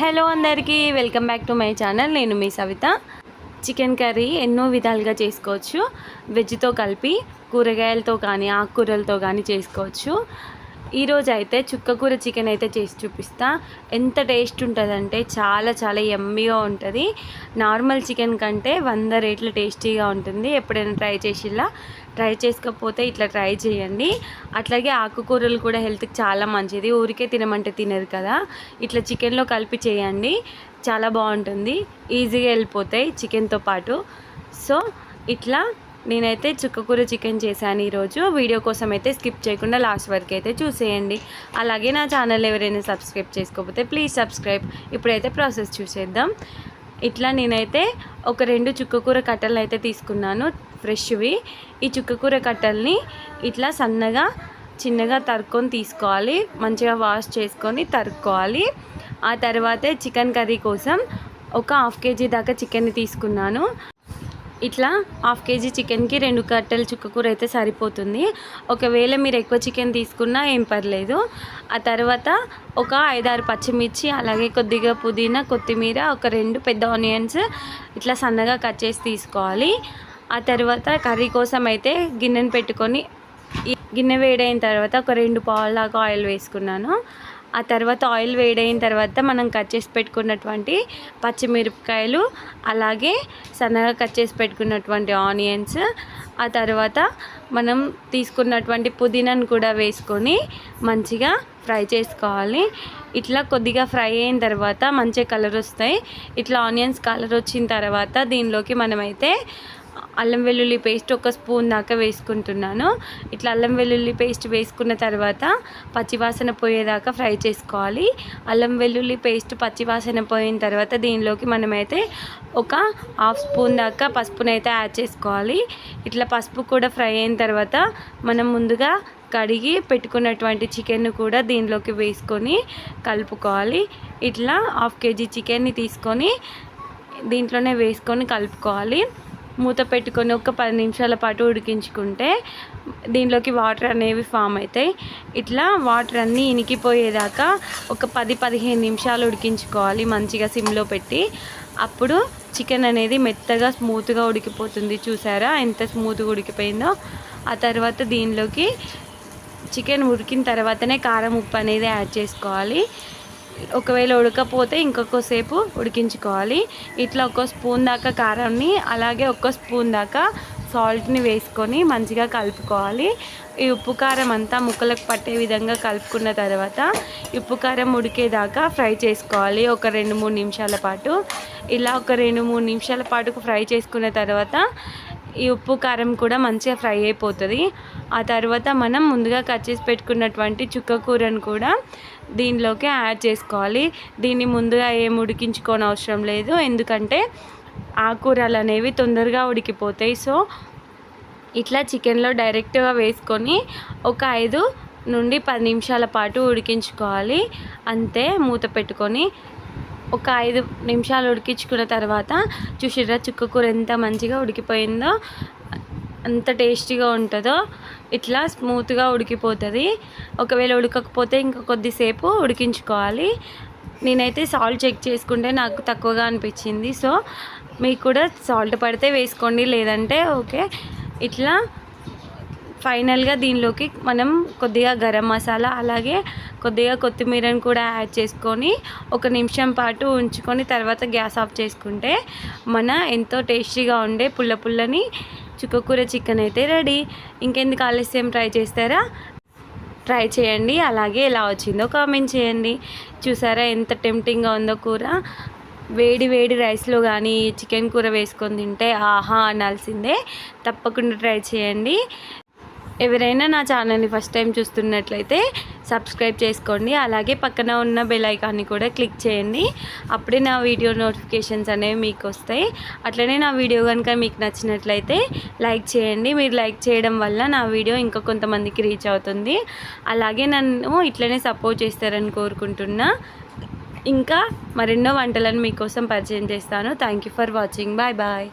Hello అందరికీ welcome back to my channel. నేను మీ Savitha. Chicken curry ఎన్నో విధాలుగా చేసుకోవచ్చు. వెజ్తో కలిపి కూరగాయలతో కానీ ఆకుకూరలతో కానీ చేసుకోవచ్చు. ఈరోజు అయితే చుక్కకూర చికెన్ అయితే చేసి చూపిస్తా. ఎంత టేస్ట్ ఉంటుందంటే చాలా యమ్మీగా ఉంటుంది. నార్మల్ చికెన్ కంటే 100 రెట్లు టేస్టీగా ఉంటుంది. ఎప్పుడైనా ట్రై చేసుకోకపోతే ఇట్లా ట్రై చేయండి. అట్లాగే ఆకుకూరలు కూడా హెల్త్కి చాలా మంచిది. ఊరికే తినమంటే తినరు కదా, ఇట్లా చికెన్లో కలిపి చేయండి, చాలా బాగుంటుంది. ఈజీగా వెళ్ళిపోతాయి చికెన్తో పాటు. సో ఇట్లా నేనైతే చుక్కకూర చికెన్ చేశాను ఈరోజు. వీడియో కోసం అయితే స్కిప్ చేయకుండా లాస్ట్ వరకు అయితే చూసేయండి. అలాగే నా ఛానల్ ఎవరైనా సబ్స్క్రైబ్ చేసుకోకపోతే ప్లీజ్ సబ్స్క్రైబ్. ఇప్పుడైతే ప్రాసెస్ చూసేద్దాం. ఇట్లా నేనైతే ఒక 2 చుక్కకూర కట్టలు అయితే తీసుకున్నాను, ఫ్రెష్వి. ఈ చుక్కకూర కట్టల్ని ఇట్లా సన్నగా చిన్నగా తరుక్కొని తీసుకోవాలి. మంచిగా వాష్ చేసుకొని తరుక్కోవాలి. ఆ తర్వాతే చికెన్ కర్రీ కోసం ఒక 1/2 kg దాకా చికెన్ని తీసుకున్నాను. ఇట్లా 1/2 kg చికెన్కి 2 కట్టెల చుక్కకూర అయితే సరిపోతుంది. ఒకవేళ మీరు ఎక్కువ చికెన్ తీసుకున్నా ఏం పర్లేదు. ఆ తర్వాత ఒక 5-6 పచ్చిమిర్చి, అలాగే కొద్దిగా పుదీనా, కొత్తిమీర, ఒక 2 పెద్ద ఆనియన్స్ ఇట్లా సన్నగా కట్ చేసి తీసుకోవాలి. ఆ తర్వాత కర్రీ కోసం అయితే గిన్నెను పెట్టుకొని గిన్నె వేడైన తర్వాత ఒక 2 పావుల దాకా ఆయిల్ వేసుకున్నాను. ఆ తర్వాత ఆయిల్ వేడైన తర్వాత మనం కట్ చేసి పెట్టుకున్నటువంటి పచ్చిమిరపకాయలు, అలాగే సన్నగా కట్ చేసి పెట్టుకున్నటువంటి ఆనియన్స్, ఆ తర్వాత మనం తీసుకున్నటువంటి పుదీనాను కూడా వేసుకొని మంచిగా ఫ్రై చేసుకోవాలి. ఇట్లా కొద్దిగా ఫ్రై అయిన తర్వాత మంచి కలర్ వస్తాయి. ఇట్లా ఆనియన్స్ కలర్ వచ్చిన తర్వాత దీనిలోకి మనమైతే అల్లం వెల్లుల్లి పేస్ట్ 1 స్పూన్ దాకా వేసుకుంటున్నాను. ఇట్లా అల్లం వెల్లుల్లి పేస్ట్ వేసుకున్న తర్వాత పచ్చివాసన పోయేదాకా ఫ్రై చేసుకోవాలి. అల్లం వెల్లుల్లి పేస్ట్ పచ్చివాసన పోయిన తర్వాత దీనిలోకి మనమైతే ఒక 1/2 స్పూన్ దాకా పసుపునైతే యాడ్ చేసుకోవాలి. ఇట్లా పసుపు కూడా ఫ్రై అయిన తర్వాత మనం ముందుగా కడిగి పెట్టుకున్నటువంటి చికెన్ కూడా దీనిలోకి వేసుకొని కలుపుకోవాలి. ఇట్లా 1/2 kg చికెన్ని తీసుకొని దీంట్లోనే వేసుకొని కలుపుకోవాలి. మూత పెట్టుకొని ఒక 10 నిమిషాల పాటు ఉడికించుకుంటే దీనిలోకి వాటర్ అనేవి ఫామ్ అవుతాయి. ఇట్లా వాటర్ అన్నీ ఇనికిపోయేదాకా ఒక 10-15 నిమిషాలు ఉడికించుకోవాలి మంచిగా సిమ్లో పెట్టి. అప్పుడు చికెన్ అనేది మెత్తగా స్మూత్గా ఉడికిపోతుంది. చూసారా ఎంత స్మూత్గా ఉడికిపోయిందో. ఆ తర్వాత దీనిలోకి చికెన్ ఉడికిన తర్వాతనే కారం, ఉప్పు అనేది యాడ్ చేసుకోవాలి. ఒకవేళ ఉడకపోతే ఇంకొకసేపు ఉడికించుకోవాలి. ఇట్లా 1 స్పూన్ దాకా కారాన్ని, అలాగే 1 స్పూన్ దాకా సాల్ట్ని వేసుకొని మంచిగా కలుపుకోవాలి. ఈ ఉప్పు కారం అంతా ముక్కలకు పట్టే విధంగా కలుపుకున్న తర్వాత ఉప్పు కారం ఉడికేదాకా ఫ్రై చేసుకోవాలి ఒక 2-3 నిమిషాల పాటు. ఇలా ఒక 2-3 నిమిషాల పాటు ఫ్రై చేసుకున్న తర్వాత ఈ ఉప్పు కారం కూడా మంచిగా ఫ్రై అయిపోతుంది. ఆ తర్వాత మనం ముందుగా కట్ చేసి పెట్టుకున్నటువంటి చుక్కకూరను కూడా దీనిలోకి యాడ్ చేసుకోవాలి. దీన్ని ముందుగా ఏం ఉడికించుకోని అవసరం లేదు, ఎందుకంటే ఆకుకూరలు అనేవి తొందరగా ఉడికిపోతాయి. సో ఇట్లా చికెన్లో డైరెక్ట్గా వేసుకొని ఒక 5 నుండి 10 నిమిషాల పాటు ఉడికించుకోవాలి. అంతే, మూత పెట్టుకొని ఒక 5 నిమిషాలు ఉడికించుకున్న తర్వాత చూసిర్రా చుక్కకూర ఎంత మంచిగా ఉడికిపోయిందో, అంత టేస్టీగా ఉంటుందో. ఇట్లా స్మూత్గా ఉడికిపోతుంది. ఒకవేళ ఉడకకపోతే ఇంకా కొద్దిసేపు ఉడికించుకోవాలి. నేనైతే సాల్ట్ చెక్ చేసుకుంటే నాకు తక్కువగా అనిపించింది. సో మీకు కూడా సాల్ట్ పడితే వేసుకోండి, లేదంటే ఓకే. ఇట్లా ఫైనల్గా దీనిలోకి మనం కొద్దిగా గరం మసాలా, అలాగే కొద్దిగా కొత్తిమీరని కూడా యాడ్ చేసుకొని 1 నిమిషం పాటు ఉంచుకొని తర్వాత గ్యాస్ ఆఫ్ చేసుకుంటే మన ఎంతో టేస్టీగా ఉండే పుల్లని చుక్కకూర చికెన్ అయితే రెడీ. ఇంకెందుకు ఆలస్యం, ట్రై చేయండి. అలాగే ఎలా వచ్చిందో కామెంట్ చేయండి. చూసారా ఎంత టెంప్టింగ్గా ఉందో కూర. వేడి రైస్లో కానీ చికెన్ కూర వేసుకొని తింటే ఆహా అనాల్సిందే. తప్పకుండా ట్రై చేయండి. ఎవరైనా నా ఛానల్ని ఫస్ట్ టైం చూస్తున్నట్లయితే సబ్స్క్రైబ్ చేసుకోండి. అలాగే పక్కన ఉన్న బెల్ ఐకాన్ని కూడా క్లిక్ చేయండి. అప్పుడే నా వీడియో నోటిఫికేషన్స్ అనేవి మీకు వస్తాయి. అట్లనే నా వీడియో కనుక మీకు నచ్చినట్లయితే లైక్ చేయండి. మీరు లైక్ చేయడం వల్ల నా వీడియో ఇంకా కొంతమందికి రీచ్ అవుతుంది. అలాగే నన్ను ఇట్లనే సపోర్ట్ చేస్తారని కోరుకుంటున్నా. ఇంకా మరెన్నో వంటలను మీకోసం పరిచయం చేస్తాను. Thank you for watching. Bye bye.